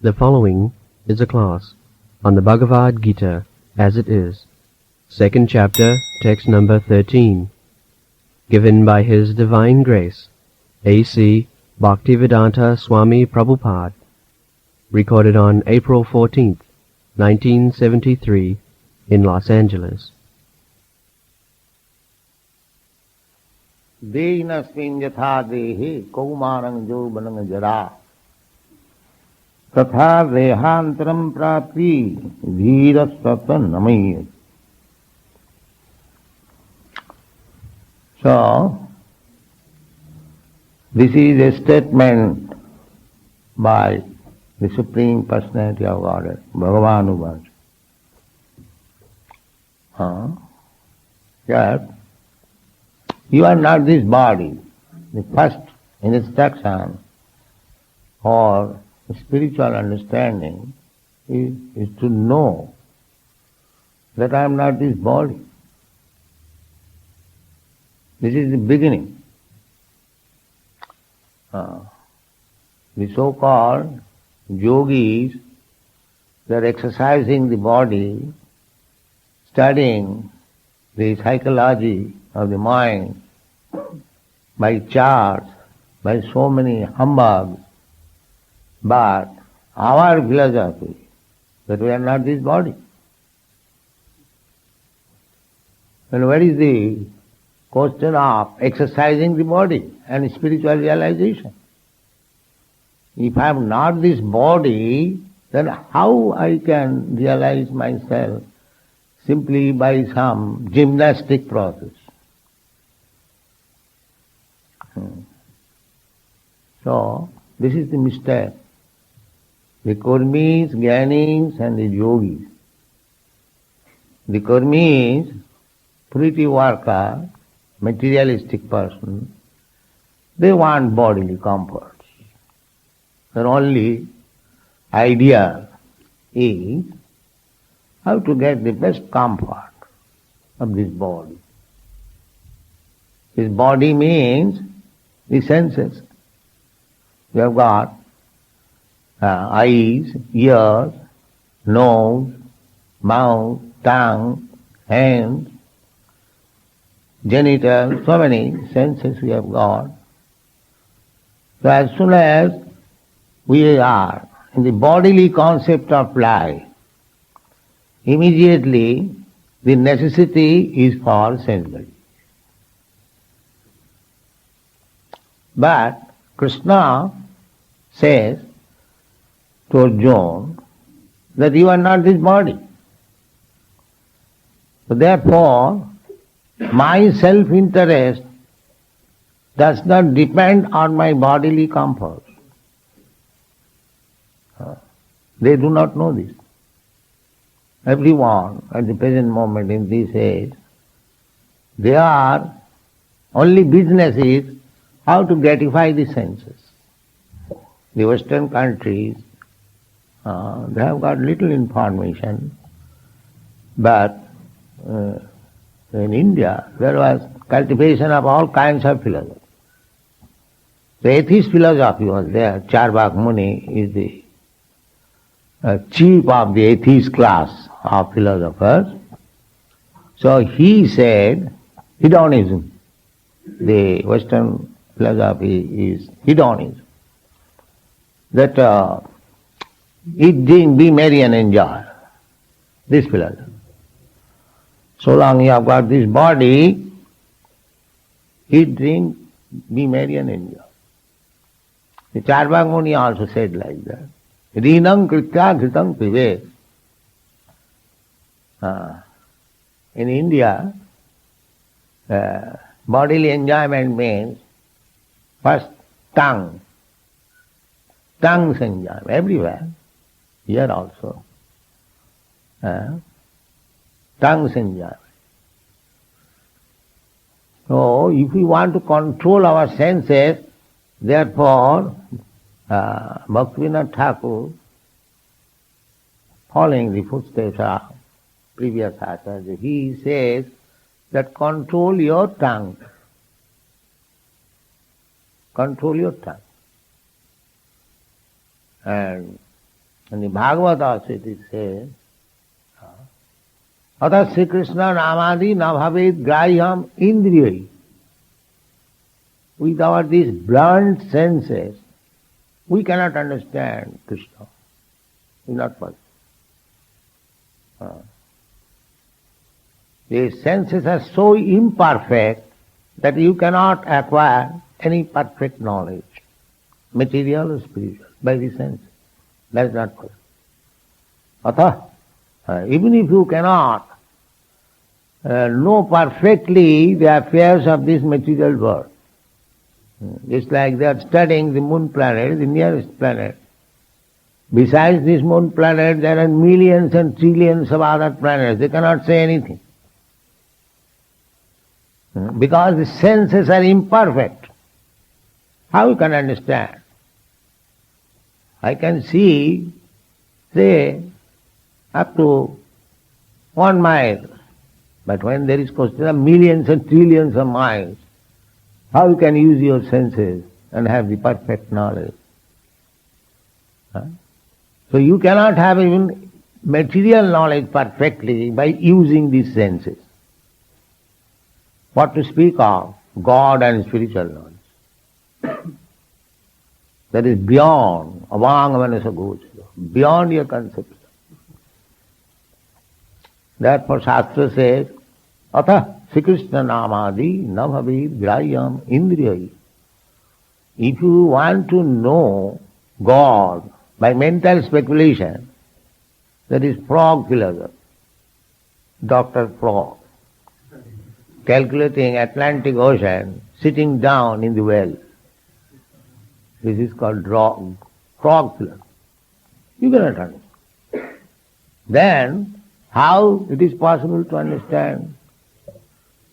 The following is a class on the Bhagavad Gita as it is, second chapter, text number 13, given by His Divine Grace, A.C. Bhaktivedanta Swami Prabhupada, recorded on April 14th, 1973, in Los Angeles. देहिनस्मिन् यथा देहे कौमारं यौवनं जरा तथा देहांतरं प्राप्ति धीरस्तत्र नमयेत्. So, this is a statement by the Supreme Personality of Godhead, Bhagavan Uvacha. Yes, you are not this body. The first instruction or spiritual understanding is to know that I am not this body. This is the beginning. The so-called yogis, they are exercising the body, studying the psychology of the mind by charts, by so many humbugs. But our philosophy, that we are not this body. And what is the question of exercising the body and spiritual realization? If I am not this body, then how I can realize myself simply by some gymnastic process? So, this is the mistake. The Kurmis, Jnanis and the Yogis. The Kurmis, pretty worker, materialistic person, they want bodily comforts. Their only idea is how to get the best comfort of this body. This body means the senses. We have got eyes, ears, nose, mouth, tongue, hands, genitals, so many senses we have got. So as soon as we are in the bodily concept of life, immediately the necessity is for sensibility. But Krishna says to Arjuna that you are not this body. So therefore, my self-interest does not depend on my bodily comfort. They do not know this. Everyone at the present moment in this age, their only business is how to gratify the senses. The Western countries, they have got little information, but in India there was cultivation of all kinds of philosophy. The atheist philosophy was there. Charvak Muni is the chief of the atheist class of philosophers. So he said hedonism. The Western philosophy is hedonism. That eat, drink, be merry and enjoy. This philosophy. So long you have got this body, eat, drink, be merry and enjoy. The Charvak Muni also said like that. Rinam kritya ghritam pibe. In India, bodily enjoyment means first tongue. Tongue's enjoyment everywhere, here also. Tongue's enjoyment. So, if we want to control our senses, therefore, Bhaktivinoda Thakur, following the footsteps of previous acharyas, he says that control your tongue. Control your tongue. And In the Bhagavata it is said, Atha Sri Krishna namadi na bhavet grayam indriyai. With our these blunt senses, we cannot understand Krishna. It's not possible. The senses are so imperfect that you cannot acquire any perfect knowledge, material or spiritual, by the senses. That is not possible. Atha, even if you cannot know perfectly the affairs of this material world, just like they are studying the moon planet, the nearest planet. Besides this moon planet, there are millions and trillions of other planets. They cannot say anything. Because the senses are imperfect. How you can understand? I can see, say, up to 1 mile. But when there is question of millions and trillions of miles, how you can use your senses and have the perfect knowledge? So you cannot have even material knowledge perfectly by using these senses. What to speak of God and spiritual knowledge? That is beyond, beyond your conception. Therefore Shastra says, Atha Sri Krishna namadi na bhavet grayam indriyai. If you want to know God by mental speculation, that is frog philosophy, Dr. Frog, calculating Atlantic Ocean, sitting down in the well. This is called frog philosophy. You cannot understand. Then, how it is possible to understand?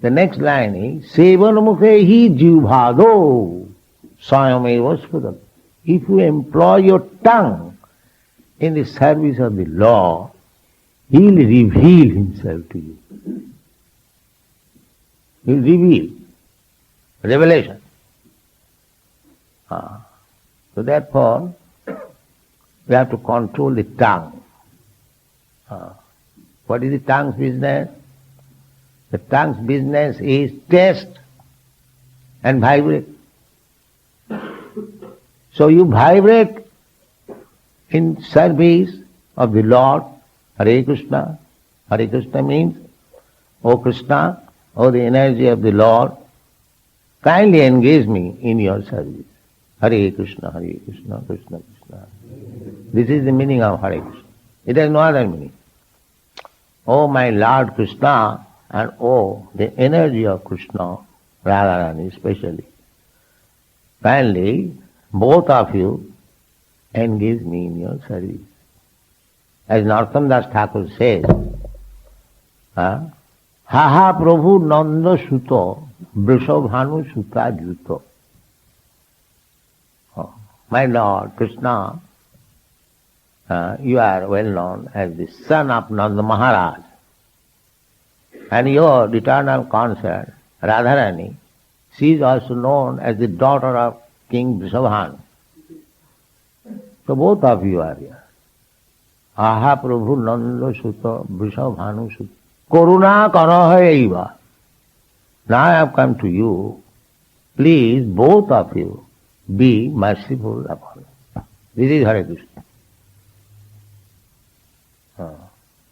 The next line is, Sevanamukhe hi jivbhado swayameva spudam. If you employ your tongue in the service of the law, he will reveal himself to you. He will reveal. Revelation. So therefore, we have to control the tongue. What is the tongue's business? The tongue's business is taste and vibrate. So you vibrate in service of the Lord, Hare Krishna. Hare Krishna means, O Krishna, O the energy of the Lord, kindly engage me in your service. Hare Krishna, Krishna Krishna. This is the meaning of Hare Krishna. It has no other meaning. O my Lord Krishna, and O the energy of Krishna, Radharani especially, kindly both of you engage me in your service. As Narottam Das Thakur says, Ha ha Prabhu Nanda Suto Vrishabhanu Suta Juto. My Lord Krishna, you are well known as the son of Nanda Maharaj. And your eternal consort, Radharani, she is also known as the daughter of King Vrishabhanu. So both of you are here. Aha Prabhu Nanda Sutta Vrishabhanu Sutta. Karuna Karahayaiva. Now I have come to you. Please, both of you, be merciful upon me. This is Hare Krishna.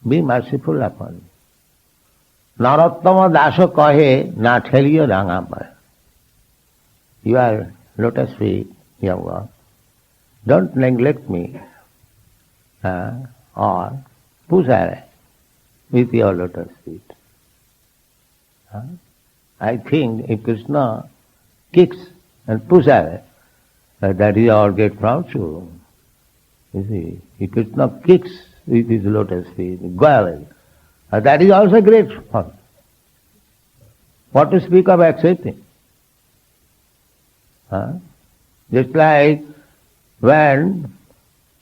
Be merciful upon me. Narottama Dasa kahe na theliya ranga paye. You are lotus feet, young one. Don't neglect me or push away with your lotus feet. I think if Krishna kicks and push away, that is our great fortune. You see, if Krishna kicks with his lotus feet, go away. That is also great fun. What to speak of accepting? Just like when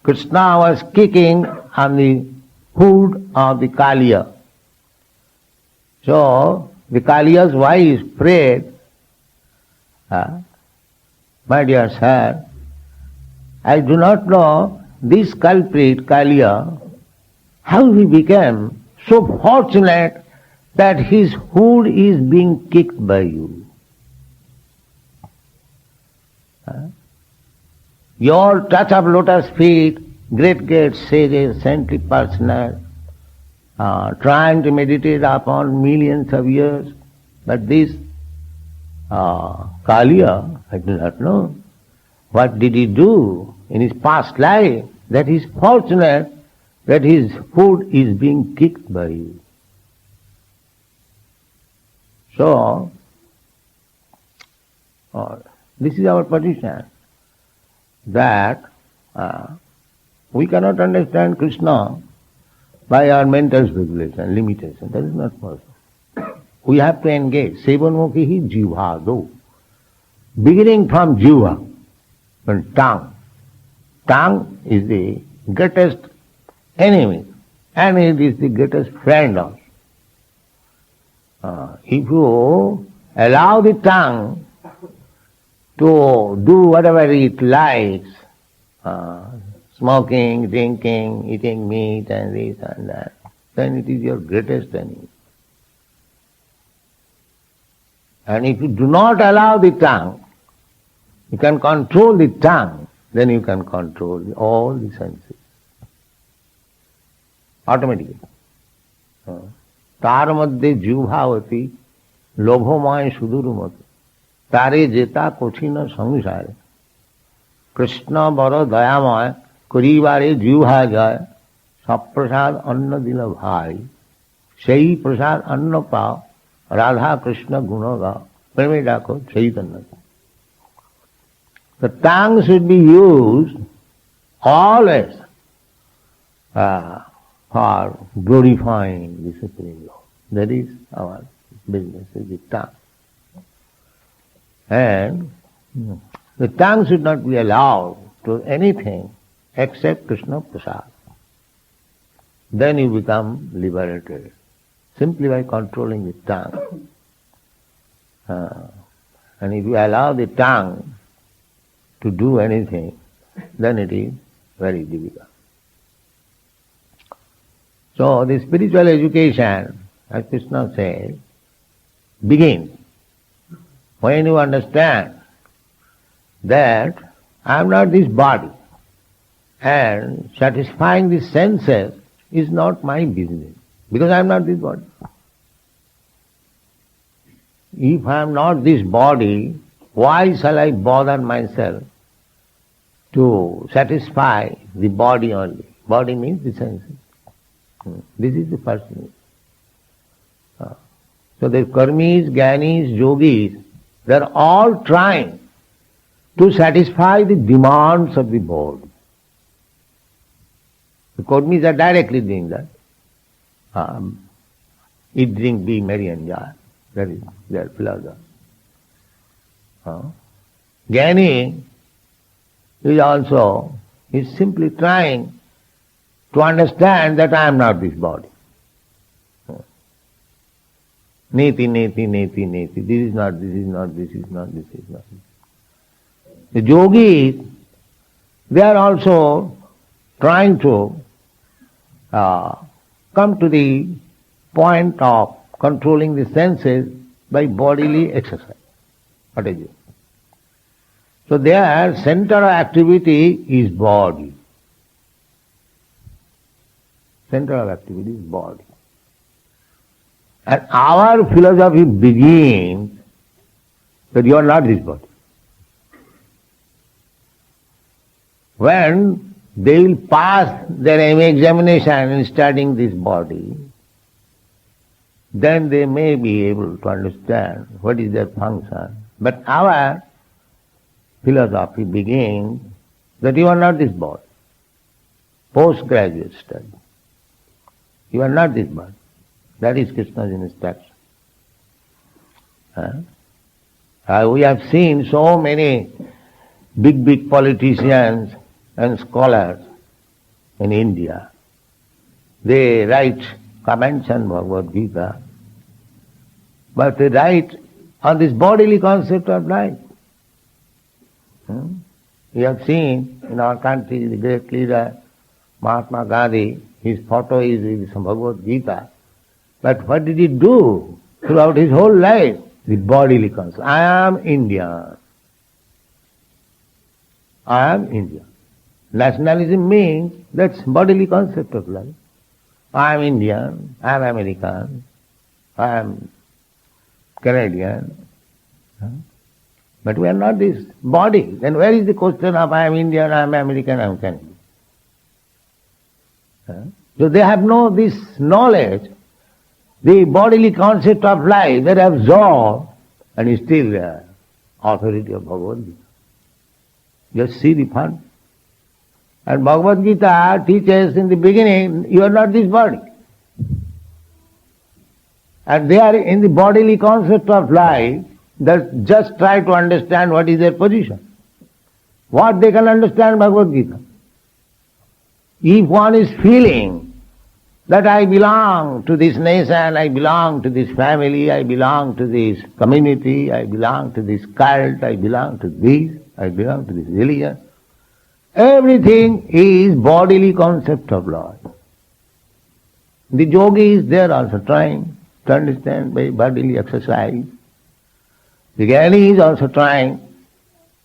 Krishna was kicking on the hood of the Kaliya. So the Kaliya's wife prayed, my dear sir, I do not know this culprit, Kalia, how he became so fortunate that his hood is being kicked by you. Your touch of lotus feet, great sages, saintly personal, trying to meditate upon millions of years, but this Kalia, I do not know, what did he do in his past life that he is fortunate that his food is being kicked by you. So, this is our position, that we cannot understand Krishna by our mental speculation, limitation. That is not possible. We have to engage. Sevanmukhi jivhado. Beginning from jiva, and tongue. Tongue is the greatest enemy, and it is the greatest friend also. If you allow the tongue to do whatever it likes, smoking, drinking, eating meat and this and that, then it is your greatest enemy. And if you do not allow the tongue, you can control the tongue, then you can control all the senses. Automatically. तार मध्य जीवभावती लोभमय सुदूरमत तारे जेता कठिन संसार कृष्ण बर दयामय करिबारे जीवहा जाय सब प्रसाद अन्न दिल भाई सही प्रसाद अन्न पाओ राधा कृष्ण गुण गाओ प्रेमे डाको चैतन्य. The tongue should be used always for glorifying the Supreme Lord. That is our business, is the tongue. And the tongue should not be allowed to anything except Krishna Prasad. Then you become liberated, simply by controlling the tongue. And if you allow the tongue to do anything, then it is very difficult. So the spiritual education, as Krishna says, begins when you understand that I am not this body, and satisfying the senses is not my business, because I am not this body. If I am not this body, why shall I bother myself to satisfy the body only? Body means the senses. This is the first thing. So the karmis, jnanis, yogis, they are all trying to satisfy the demands of the body. The karmis are directly doing that. Eat, drink, be merry, enjoy. That is their philosophy. Jnani is simply trying to understand that I am not this body. Neti, neti, neti, neti. This is not, this is not, this is not, this is not. The yogis, they are also trying to come to the point of controlling the senses by bodily exercise. What is it? So their center of activity is body. Center of activity is body. And our philosophy begins that you are not this body. When they will pass their MA examination in studying this body, then they may be able to understand what is their function. But our philosophy begins that you are not this body. Postgraduate study. You are not this body. That is Krishna's instruction. We have seen so many big politicians and scholars in India. They write comments on Bhagavad Gita, but they write on this bodily concept of life. You have seen in our country the great leader Mahatma Gandhi, his photo is in some Bhagavad Gita. But what did he do throughout his whole life? The bodily concept. I am Indian. I am Indian. Nationalism means that's bodily concept of life. I am Indian, I am American, I am Canadian. But we are not this body. Then where is the question of I am Indian, I am American, I am Canadian? So they have no this knowledge, the bodily concept of life, they have absorbed, and is still the authority of Bhagavad Gita. Just see the fun. And Bhagavad Gita teaches in the beginning, you are not this body. And they are in the bodily concept of life, that just try to understand what is their position. What they can understand Bhagavad Gita. If one is feeling that I belong to this nation, I belong to this family, I belong to this community, I belong to this cult, I belong to this, I belong to this religion, everything is bodily concept of life. The yogis, they are also trying to understand by bodily exercise. The Jnani is also trying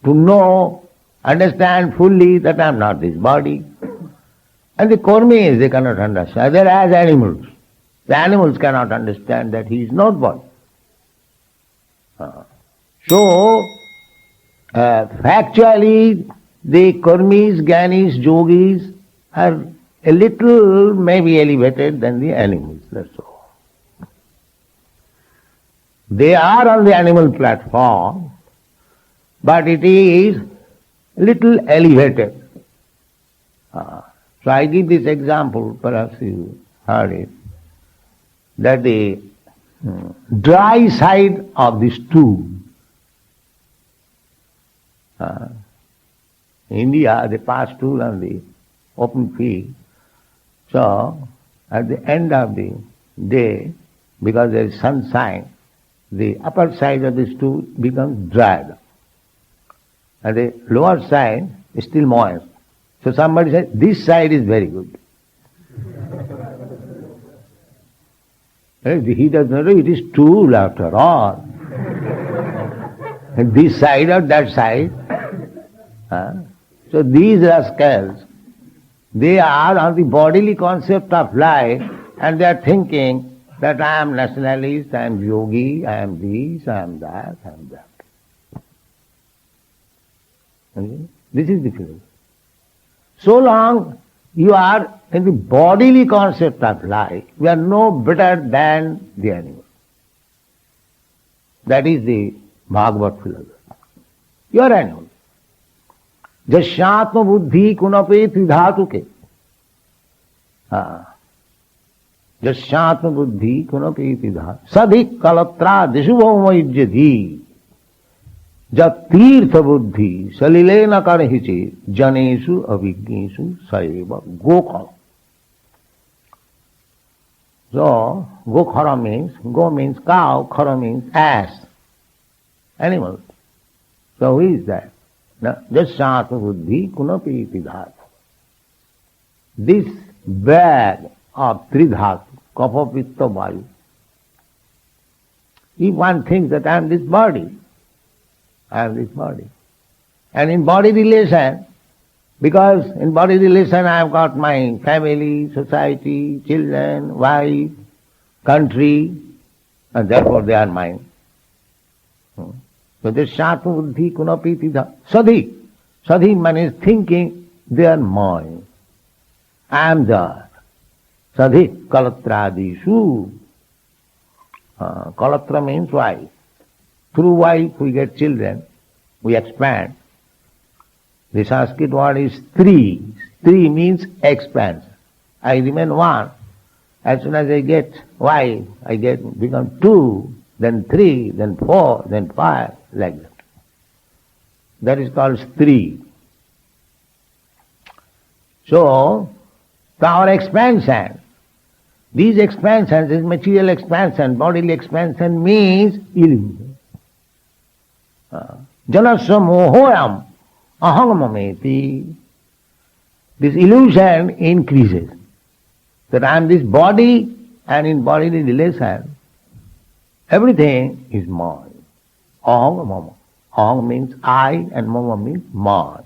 to know, understand fully that I am not this body. And the Kurmis, they cannot understand. They are as animals. The animals cannot understand that he is not body. Factually, the Kurmis, Jnanis, Yogis are a little maybe elevated than the animals, that's all. They are on the animal platform, but it is little elevated. So I give this example, perhaps you heard it, that the dry side of the stool. In India, they pass stool on the open field. So at the end of the day, because there is sunshine, the upper side of the stool becomes dried, and the lower side is still moist. So somebody says, this side is very good. He does not know it is stool after all. And this side or that side. So these rascals, they are on the bodily concept of life, and they are thinking that I am nationalist, I am yogi, I am this, I am that, I am that. Okay? This is the feeling. So long you are in the bodily concept of life, you are no better than the animal. That is the Bhagavad philosophy. You are animal. Jasyatma buddhi kunape tridhatuke. Jasyatma buddhi kunape tridhatuke. Sadhik kalatra dishubhoma yujyadhi. Jat tirtha buddhi salilena karhiche janesu avignesu saeva gokhara. So, gokhara means, go means cow, khara means ass, animal. So who is that? Jasyatma buddhi kunapi tridhatu. This bag of tridhatu, kapha, pitta, vayu. If one thinks that I am this body, I am this body. And in body relation, because in body relation I have got my family, society, children, wife, country, and therefore they are mine. So this Shatma Buddhi Kunapi Tridha. Sadhi. Sadhi means thinking they are mine. I am that. Sadhi Kalatradishu. Kalatra means wife. Through wife we get children, we expand. The Sanskrit word is three. Three means expand. I remain one. As soon as I get wife, I become two, then three, then four, then five, like that. That is called three. So, our expansion, these expansions, this material expansion, bodily expansion means illusion. Janasya mohoyam ahangamameti, this illusion increases. That I am this body, and in bodily relation, everything is mine. Ahangamama. Aham means I, and mama means mine.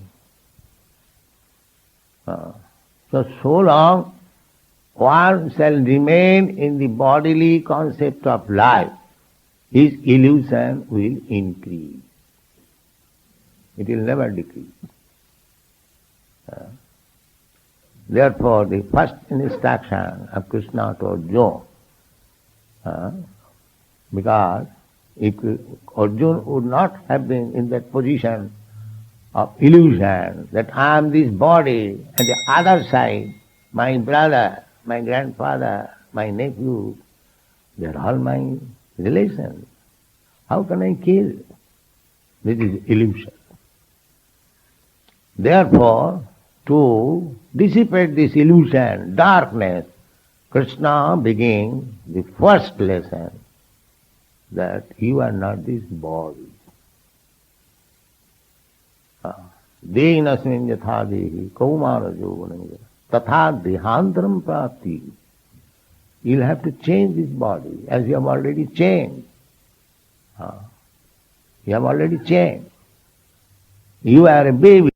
So long one shall remain in the bodily concept of life, his illusion will increase. It will never decrease. Therefore, the first instruction of Krishna to Arjuna, because if Arjuna would not have been in that position of illusion, that I am this body, and the other side, my brother, my grandfather, my nephew, they are all my relations. How can I kill? This is illusion. Therefore, to dissipate this illusion, darkness, Krishna begins the first lesson, that you are not this body. Dehinasmin yatha dehi kaumara jovananga tatha dehantaram prapti. You'll have to change this body, as you have already changed. You have already changed. You are a baby.